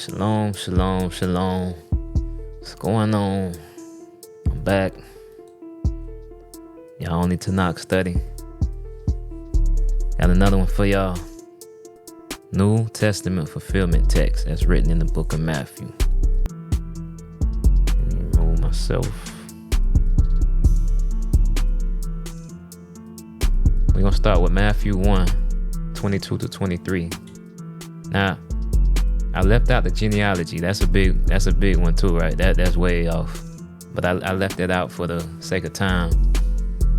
Shalom, shalom, shalom. What's going on? I'm back. Y'all only Tanakh study. Got another one for y'all. New Testament fulfillment text that's written in the book of Matthew. Let me remove myself. We're going to start with Matthew 1, 22 to 23. Now, I left out the genealogy. That's a big one too, right? That's way off. But I left it out for the sake of time.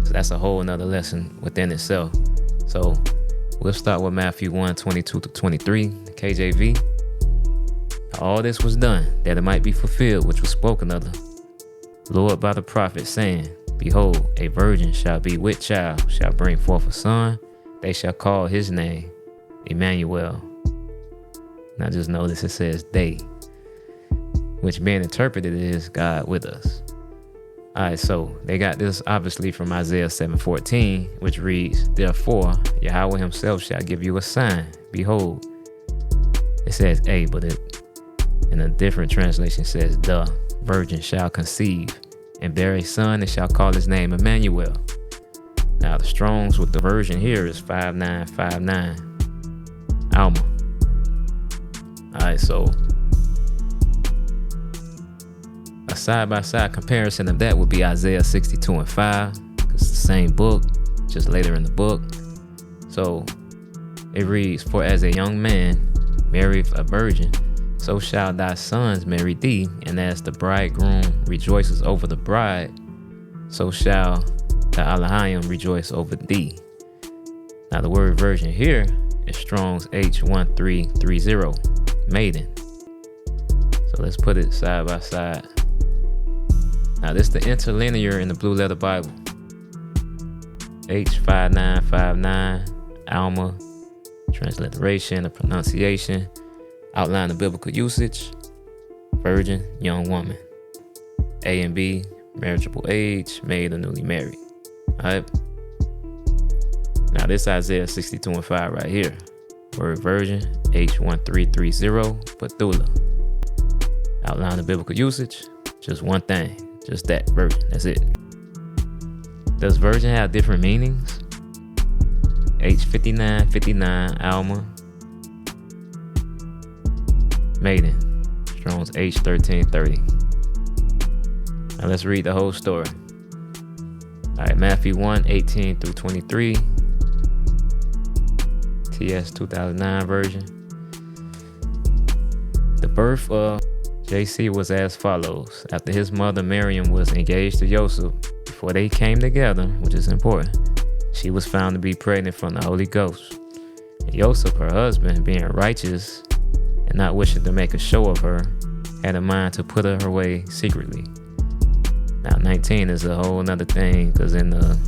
So that's a whole nother lesson within itself. So we'll start with Matthew 1, 22 to 23, the KJV. All this was done, that it might be fulfilled, which was spoken of the Lord by the prophet, saying, Behold, a virgin shall be with child, shall bring forth a son. They shall call his name Immanuel. Now just notice it says they, which being interpreted is God with us. All right, so they got this obviously from Isaiah 7:14, which reads, Therefore, Yahweh himself shall give you a sign. Behold, it says a, but it in a different translation says the virgin shall conceive and bear a son and shall call his name Immanuel. Now the Strong's with the version here is 5959 Alma. Alright, so a side-by-side comparison of that would be Isaiah 62 and 5. It's the same book, just later in the book. So it reads, For as a young man marrieth a virgin, so shall thy sons marry thee, and as the bridegroom rejoices over the bride, so shall the Elohim rejoice over thee. Now the word virgin here is Strong's H1330. Maiden. So let's put it side by side. Now this is the interlinear in the Blue Letter Bible. H5959 Alma. Transliteration, the pronunciation, outline the biblical usage. Virgin, young woman. A and B, marriageable age, maid or newly married. Alright. Now this Isaiah 62 and 5 right here. Word virgin, H1330, Bethula. Outline the biblical usage, just one thing, just that, virgin, that's it. Does virgin have different meanings? H5959, Alma. Maiden, Strong's H1330. Now let's read the whole story. Alright, Matthew 1, 18 through 23. TS 2009 version. The birth of JC was as follows. After his mother Miriam was engaged to Joseph, before they came together, which is important, she was found to be pregnant from the Holy Ghost. And Joseph, her husband, being righteous and not wishing to make a show of her, had in mind to put her away secretly. Now 19 is a whole nother thing, because in the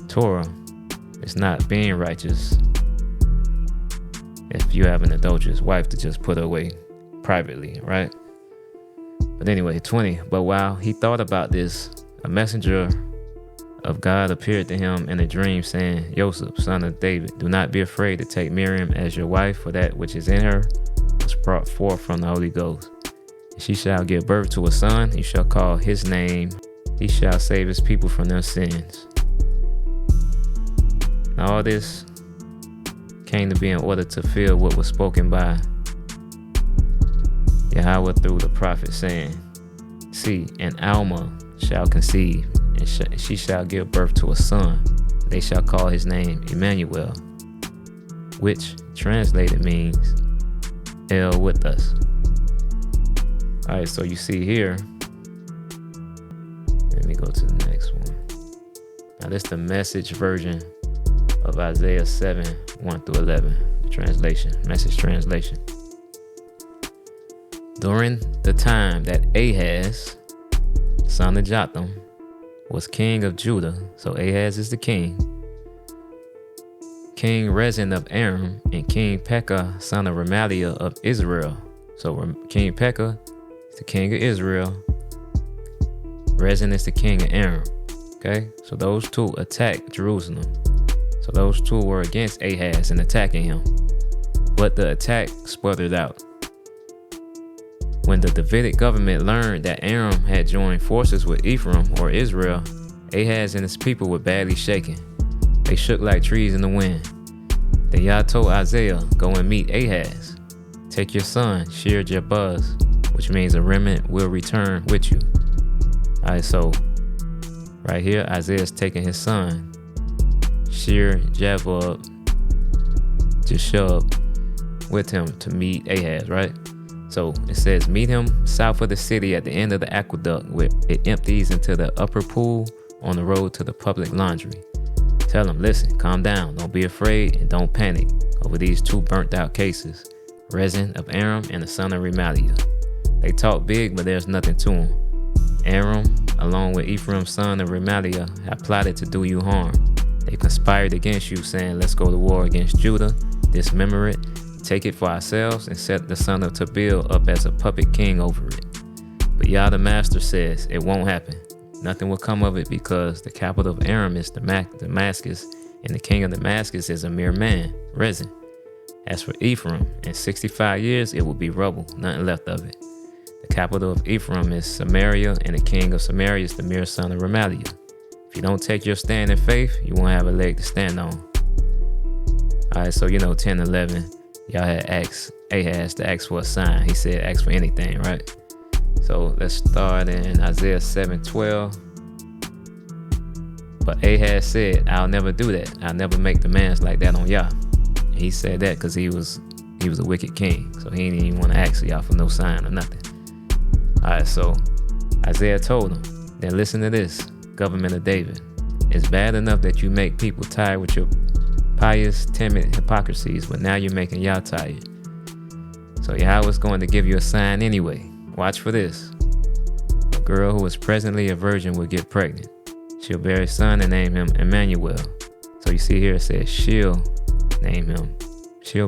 Torah, it's not being righteous if you have an adulterous wife to just put her away privately, right? But anyway, 20. But while he thought about this, a messenger of God appeared to him in a dream, saying, Joseph, son of David, do not be afraid to take Miriam as your wife, for that which is in her was brought forth from the Holy Ghost. And she shall give birth to a son. You shall call his name. He shall save his people from their sins. Now all this came to be in order to fulfill what was spoken by Yahweh through the prophet, saying, See, and Alma shall conceive, and she shall give birth to a son. They shall call his name Immanuel, which translated means El with us. Alright, so you see here, let me go to the next one. Now this is the Message version of Isaiah 7, 1 through 11, the translation, Message translation. During the time that Ahaz, son of Jotham, was king of Judah, so Ahaz is the king, King Rezin of Aram, and King Pekah, son of Remaliah of Israel. So King Pekah is the king of Israel. Rezin is the king of Aram. Okay, so those two attacked Jerusalem. So those two were against Ahaz and attacking him. But the attack sputtered out. When the Davidic government learned that Aram had joined forces with Ephraim or Israel, Ahaz and his people were badly shaken. They shook like trees in the wind. Then Yah told Isaiah, "Go and meet Ahaz. Take your son, Shear-Jabuz," which means a remnant will return with you. Alright, so right here, Isaiah's taking his son, Shear-Jabuz, with him to meet Ahaz, right? So it says, meet him south of the city at the end of the aqueduct where it empties into the upper pool on the road to the public laundry. Tell him, listen, calm down, don't be afraid, and don't panic over these two burnt out cases, Rezin of Aram and the son of Remaliah. They talk big, but there's nothing to them. Aram, along with Ephraim's son of Remaliah, have plotted to do you harm. They conspired against you, saying, let's go to war against Judah, dismember it, take it for ourselves, and set the son of Tabeel up as a puppet king over it. But Yah the Master says it won't happen. Nothing will come of it because the capital of Aram is Damascus, and the king of Damascus is a mere man, Rezin. As for Ephraim, in 65 years it will be rubble, nothing left of it. The capital of Ephraim is Samaria, and the king of Samaria is the mere son of Remaliah. If you don't take your stand in faith, you won't have a leg to stand on. Alright, so 10 and 11, y'all had asked Ahaz to ask for a sign. He said ask for anything, right? So let's start in Isaiah 7:12. But Ahaz said, I'll never do that. I'll never make demands like that on Yah. And he said that because he was a wicked king. So he didn't even want to ask Yah for no sign or nothing. Alright, so Isaiah told him, then listen to this, government of David. It's bad enough that you make people tired with your pious, timid hypocrisies, but now you're making Yah tired. So Yahweh's going to give you a sign anyway. Watch for this. A girl who is presently a virgin will get pregnant. She'll bear a son and name him Immanuel. So you see here it says she'll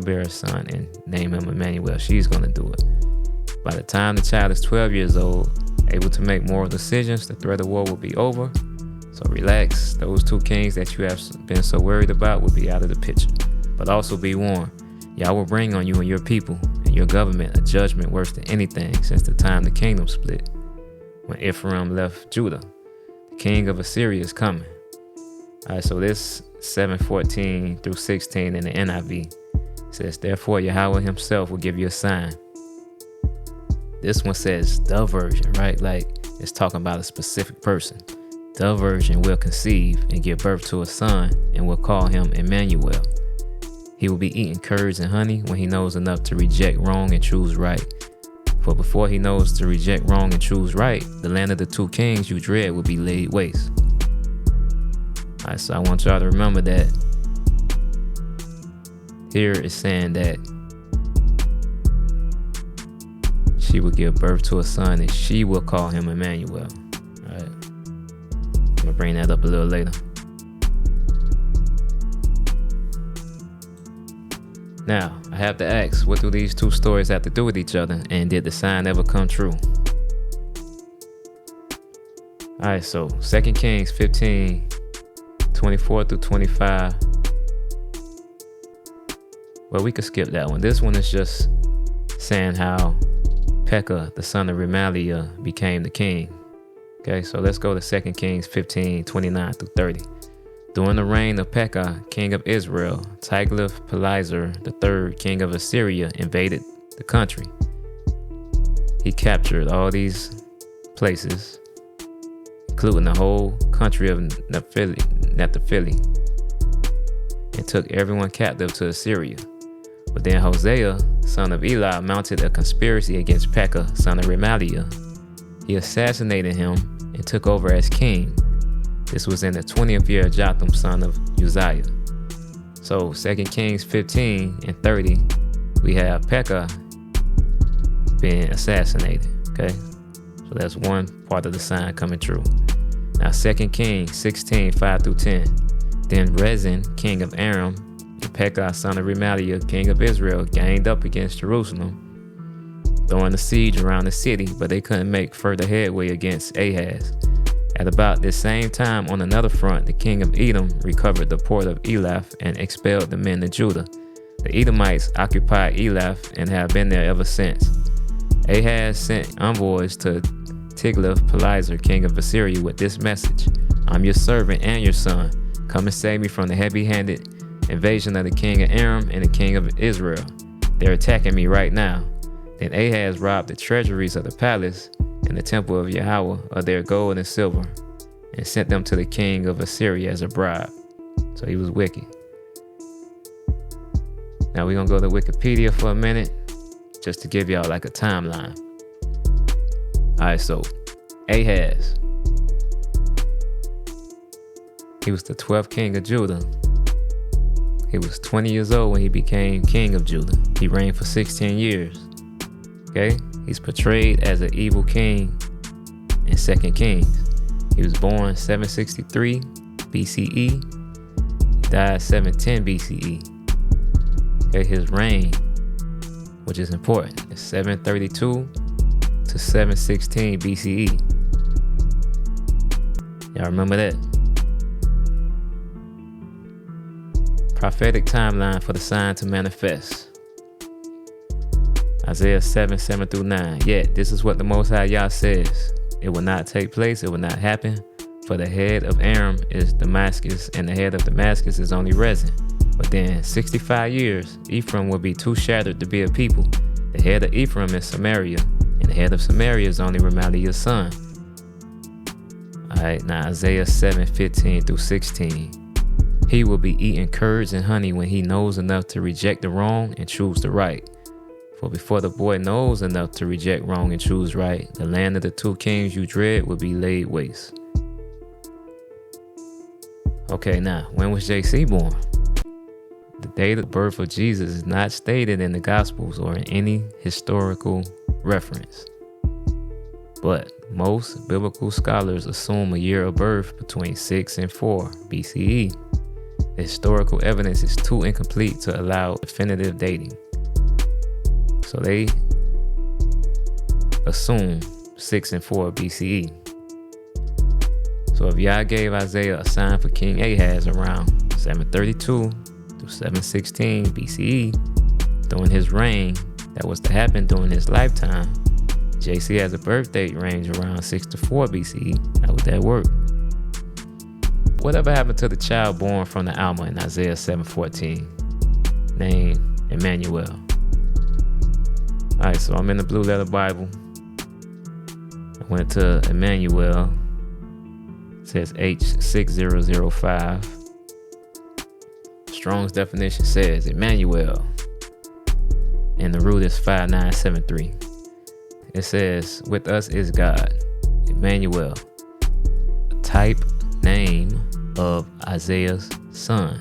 bear a son and name him Immanuel. She's going to do it. By the time the child is 12 years old, able to make moral decisions, the threat of war will be over. So relax. Those two kings that you have been so worried about will be out of the picture. But also be warned, Yah will bring on you and your people and your government a judgment worse than anything since the time the kingdom split. When Ephraim left Judah, the king of Assyria is coming. Alright, so this 7:14 through 16 in the NIV says, therefore Yahweh himself will give you a sign. This one says the virgin, right? Like it's talking about a specific person. The virgin will conceive and give birth to a son and will call him Immanuel. He will be eating curds and honey when he knows enough to reject wrong and choose right. For before he knows to reject wrong and choose right, the land of the two kings you dread will be laid waste. Alright, so I want y'all to remember that here it's saying that she will give birth to a son and she will call him Immanuel. Alright, I'm gonna bring that up a little later. Now, I have to ask, what do these two stories have to do with each other, and did the sign ever come true? Alright, so 2 Kings 15, 24 through 25. Well, we could skip that one. This one is just saying how Pekah, the son of Remaliah, became the king. Okay, so let's go to 2 Kings 15, 29 through 30. During the reign of Pekah, king of Israel, Tiglath-Pileser III, king of Assyria, invaded the country. He captured all these places, including the whole country of Naphtali, and took everyone captive to Assyria. But then Hosea, son of Eli, mounted a conspiracy against Pekah, son of Remaliah. He assassinated him and took over as king. This was in the 20th year of Jotham, son of Uzziah. So 2 Kings 15 and 30, we have Pekah being assassinated. Okay, so that's one part of the sign coming true. Now 2 Kings 16, 5 through 10. Then Rezin, king of Aram, and Pekah, son of Remaliah, king of Israel, gained up against Jerusalem, throwing a siege around the city, but they couldn't make further headway against Ahaz. At about this same time, on another front, the king of Edom recovered the port of Elath and expelled the men of Judah. The Edomites occupied Elath and have been there ever since. Ahaz sent envoys to Tiglath-Pileser, king of Assyria, with this message: I'm your servant and your son. Come and save me from the heavy-handed invasion of the king of Aram and the king of Israel. They're attacking me right now. Then Ahaz robbed the treasuries of the palace and the temple of Yahweh of their gold and silver, and sent them to the king of Assyria as a bribe. So he was wicked. Now we're going to go to Wikipedia for a minute, just to give y'all like a timeline. Alright, so Ahaz, he was the 12th king of Judah. He was 20 years old when he became king of Judah. He reigned for 16 years. Okay? He's portrayed as an evil king in 2 Kings. He was born 763 BCE. He died 710 BCE. Okay, his reign, which is important, is 732 to 716 BCE. Y'all remember that? Prophetic timeline for the sign to manifest. Isaiah 7:7-9. Yet, this is what the Most High Yah says. It will not take place, it will not happen. For the head of Aram is Damascus, and the head of Damascus is only Rezin. But then 65 years, Ephraim will be too shattered to be a people. The head of Ephraim is Samaria, and the head of Samaria is only Remaliah's son. Alright, now Isaiah 7:15-16. He will be eating curds and honey when he knows enough to reject the wrong and choose the right. For before the boy knows enough to reject wrong and choose right, the land of the 2 kings you dread will be laid waste. Okay, now, when was JC born? The date of birth of Jesus is not stated in the Gospels or in any historical reference. But most biblical scholars assume a year of birth between 6 and 4 BCE. The historical evidence is too incomplete to allow definitive dating. So they assume 6 and 4 BCE. So if Yah gave Isaiah a sign for King Ahaz around 732 to 716 BCE, during his reign, that was to happen during his lifetime, JC has a birth date range around 6 to 4 BCE. How would that work? Whatever happened to the child born from the Alma in Isaiah 7:14, named Immanuel? Alright, so I'm in the Blue Letter Bible. I went to Immanuel. It says H6005. Strong's definition says Immanuel, and the root is 5973. It says, with us is God, Immanuel, a type name of Isaiah's son,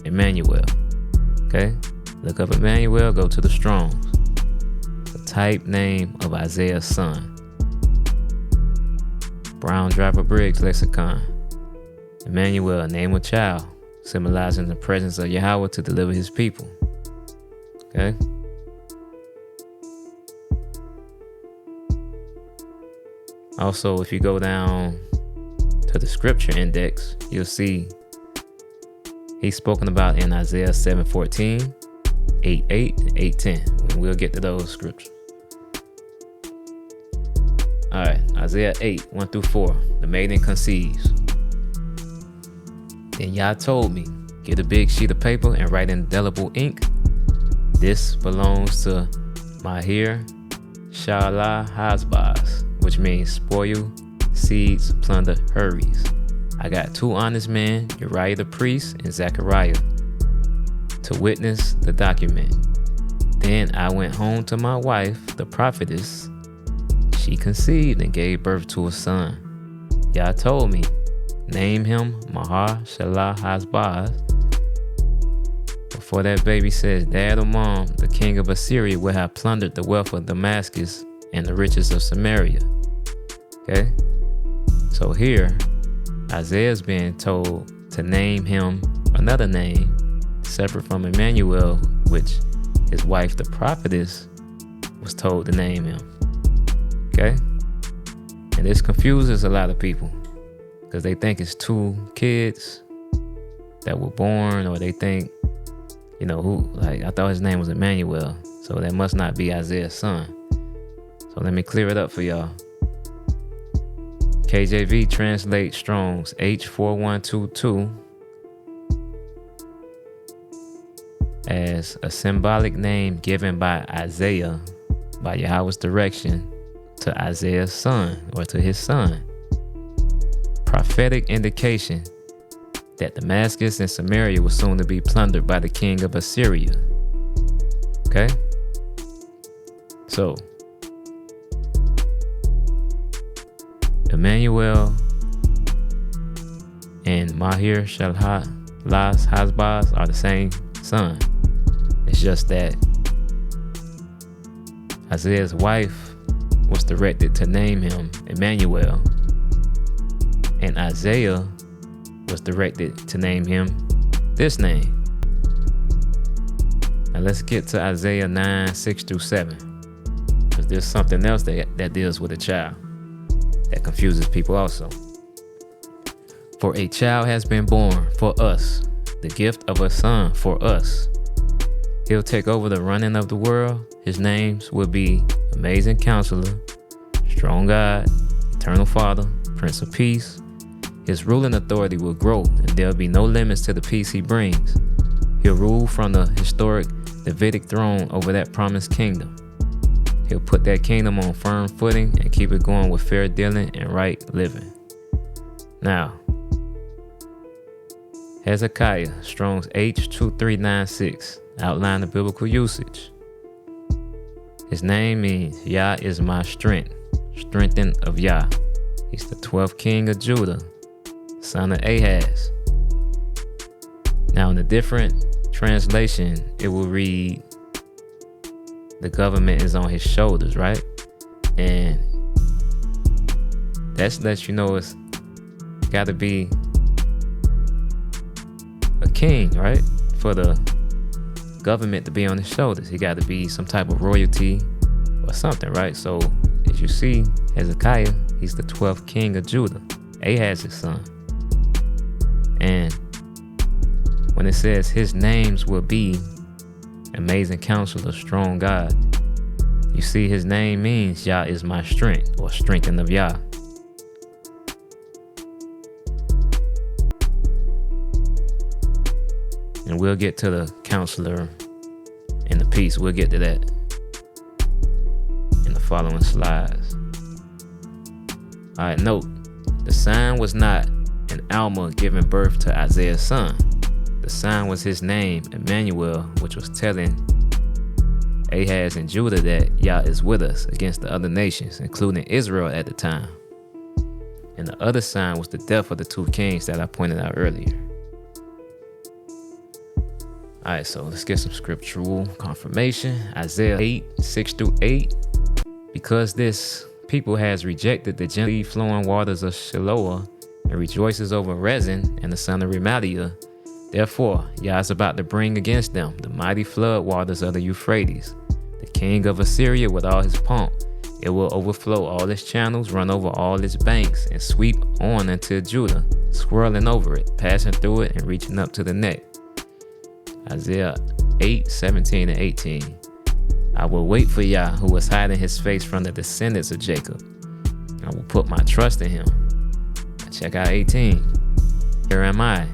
Immanuel. Okay? Look up Immanuel, go to the Strong's. The type name of Isaiah's son. Brown Driver Briggs lexicon. Immanuel, name of child, symbolizing the presence of Yahweh to deliver his people. Okay? Also, if you go down to the scripture index, you'll see he's spoken about in Isaiah 7:14, 8:8, and 8:10. And we'll get to those scriptures. Alright, Isaiah 8:1-4. The maiden conceives. Then Yah told me, get a big sheet of paper and write in indelible ink. This belongs to Mahershallalhashbaz, which means spoil, seeds, plunder, hurries. I got 2 honest men, Uriah the priest and Zechariah, to witness the document. Then I went home to my wife, the prophetess. She conceived and gave birth to a son. Yah told me, name him Mahershallalhashbaz. Before that baby says dad or mom, the king of Assyria will have plundered the wealth of Damascus and the riches of Samaria. Okay? So here, Isaiah's being told to name him another name, separate from Immanuel, which his wife, the prophetess, was told to name him. Okay? And this confuses a lot of people because they think it's 2 kids that were born, or they think, who, like, I thought his name was Immanuel, so that must not be Isaiah's son. So So let me clear it up for y'all. KJV translates Strong's H4122 as a symbolic name given by Isaiah by Yahweh's direction to Isaiah's son, or to his son. Prophetic indication that Damascus and Samaria was soon to be plundered by the king of Assyria. Okay? So, Immanuel and Mahershallalhashbaz are the same son. It's just that Isaiah's wife was directed to name him Immanuel, and Isaiah was directed to name him this name. Now let's get to Isaiah 9:6-7, because there's something else that deals with a child that confuses people also. For a child has been born for us, the gift of a son for us. He'll take over the running of the world. His names will be Amazing Counselor, Strong God, Eternal Father, Prince of Peace. His ruling authority will grow, and there'll be no limits to the peace he brings. He'll rule from the historic Davidic throne over that promised kingdom. He'll put that kingdom on firm footing and keep it going with fair dealing and right living. Now, Hezekiah, Strong's H2396, outline the biblical usage. His name means Yah is my strength, strengthened of Yah. He's the 12th king of Judah, son of Ahaz. Now, in a different translation, it will read, the government is on his shoulders, right? And that lets you know it's got to be a king, right? For the government to be on his shoulders, he got to be some type of royalty or something, right? So as you see, Hezekiah, he's the 12th king of Judah, Ahaz's son. And when it says his names will be Amazing Counselor, Strong God, you see his name means Yah is my strength, or strengthened of Yah. And we'll get to the Counselor and the Peace. We'll get to that in the following slides. All right, note, the sign was not an Alma giving birth to Isaiah's son. The sign was his name, Immanuel, which was telling Ahaz and Judah that Yah is with us against the other nations, including Israel at the time. And the other sign was the death of the two kings that I pointed out earlier. Alright, so let's get some scriptural confirmation. Isaiah 8:6-8. Because this people has rejected the gently flowing waters of Shiloah and rejoices over Rezin and the son of Remaliah, therefore Yah is about to bring against them the mighty flood waters of the Euphrates, the king of Assyria with all his pomp. It will overflow all its channels, run over all its banks, and sweep on until Judah, swirling over it, passing through it, and reaching up to the neck. Isaiah 8:17-18. I will wait for Yah, who is hiding his face from the descendants of Jacob. I will put my trust in him. Check out 18. Here am I,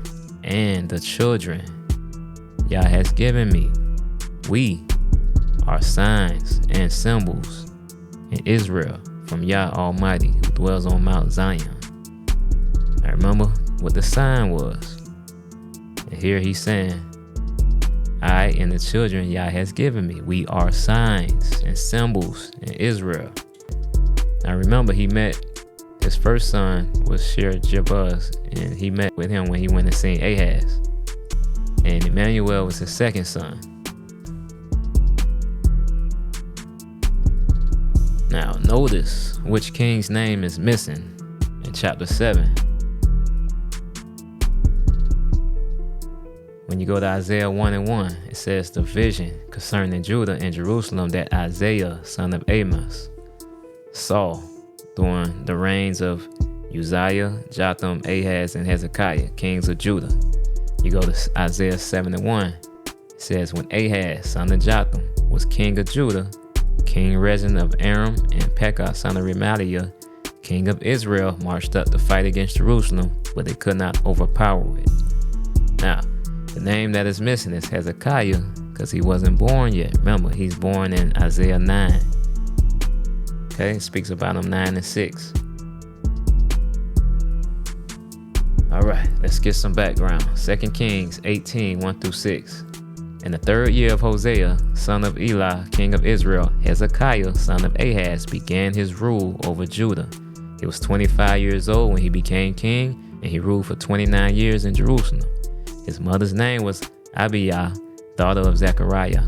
and the children Yah has given me. We are signs and symbols in Israel from Yah Almighty, who dwells on Mount Zion. I remember what the sign was. And here he's saying, I and the children Yah has given me. We are signs and symbols in Israel. Now remember, he met his first son was Jabuz, and he met with him when he went and seen Ahaz. And Immanuel was his second son. Now notice which king's name is missing in chapter 7. When you go to Isaiah 1:1, it says the vision concerning Judah and Jerusalem that Isaiah, son of Amos, saw during the reigns of Uzziah, Jotham, Ahaz, and Hezekiah, kings of Judah. You go to Isaiah 7:1, it says when Ahaz, son of Jotham, was king of Judah, King Rezin of Aram, and Pekah, son of Remaliah, king of Israel, marched up to fight against Jerusalem, but they could not overpower it. Now, the name that is missing is Hezekiah, because he wasn't born yet. Remember, he's born in Isaiah 9. Okay, it speaks about him 9 and 6. All right, let's get some background. 2 Kings 18, 1 through 6. In the 3rd year of Hosea, son of Elah, king of Israel, Hezekiah, son of Ahaz, began his rule over Judah. He was 25 years old when he became king, and he ruled for 29 years in Jerusalem. His mother's name was Abijah, daughter of Zechariah.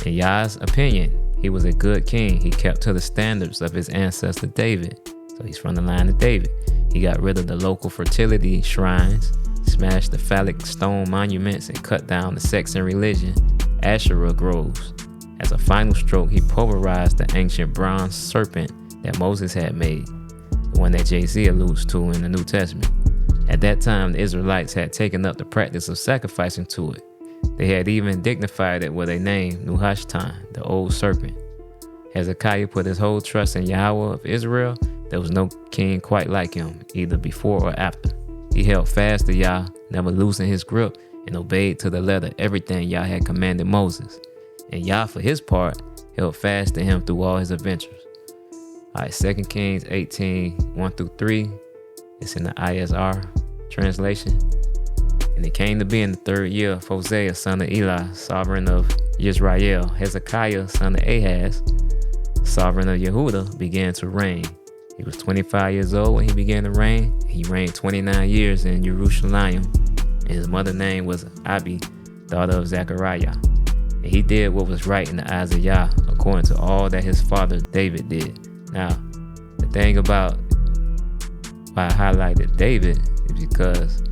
In Yah's opinion, he was a good king. He kept to the standards of his ancestor David. So he's from the line of David. He got rid of the local fertility shrines, smashed the phallic stone monuments, and cut down the sex and religion Asherah groves. As a final stroke, he pulverized the ancient bronze serpent that Moses had made, the one that Jay-Z alludes to in the New Testament. At that time, the Israelites had taken up the practice of sacrificing to it. They had even dignified it with a name, Nuhashtan, the old serpent. Hezekiah put his whole trust in Yahweh of Israel. There was no king quite like him, either before or after. He held fast to Yah, never loosened his grip, and obeyed to the letter everything Yah had commanded Moses. And Yah, for his part, held fast to him through all his adventures. All right, 2 Kings 18, 1 through 3. It's in the ISR translation. And it came to be in the 3rd year of Hosea, son of Elah, sovereign of Israel, Hezekiah, son of Ahaz, sovereign of Yehudah, began to reign. He was 25 years old when he began to reign. He reigned 29 years in Jerusalem, and his mother's name was Abi, daughter of Zechariah. And he did what was right in the eyes of Yah, according to all that his father David did. Now, the thing about why I highlighted David is because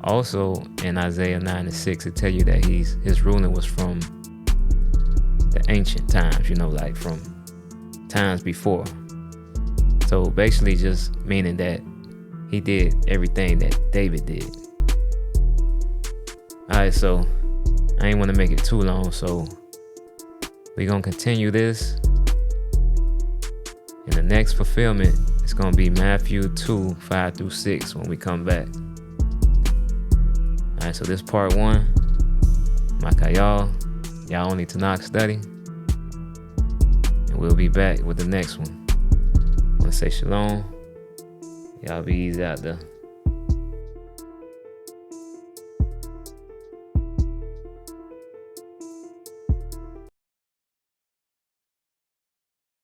also in Isaiah 9 and 6, it tell you that his ruling was from the ancient times, like from times before. So basically just meaning that he did everything that David did. Alright, so I ain't want to make it too long, so we're going to continue this. And the next fulfillment is going to be Matthew 2, 5 through 6 when we come back. Alright, so this part 1. Makayal, y'all only Tanakh study. And we'll be back with the next one. I want to say shalom. Y'all be easy out there.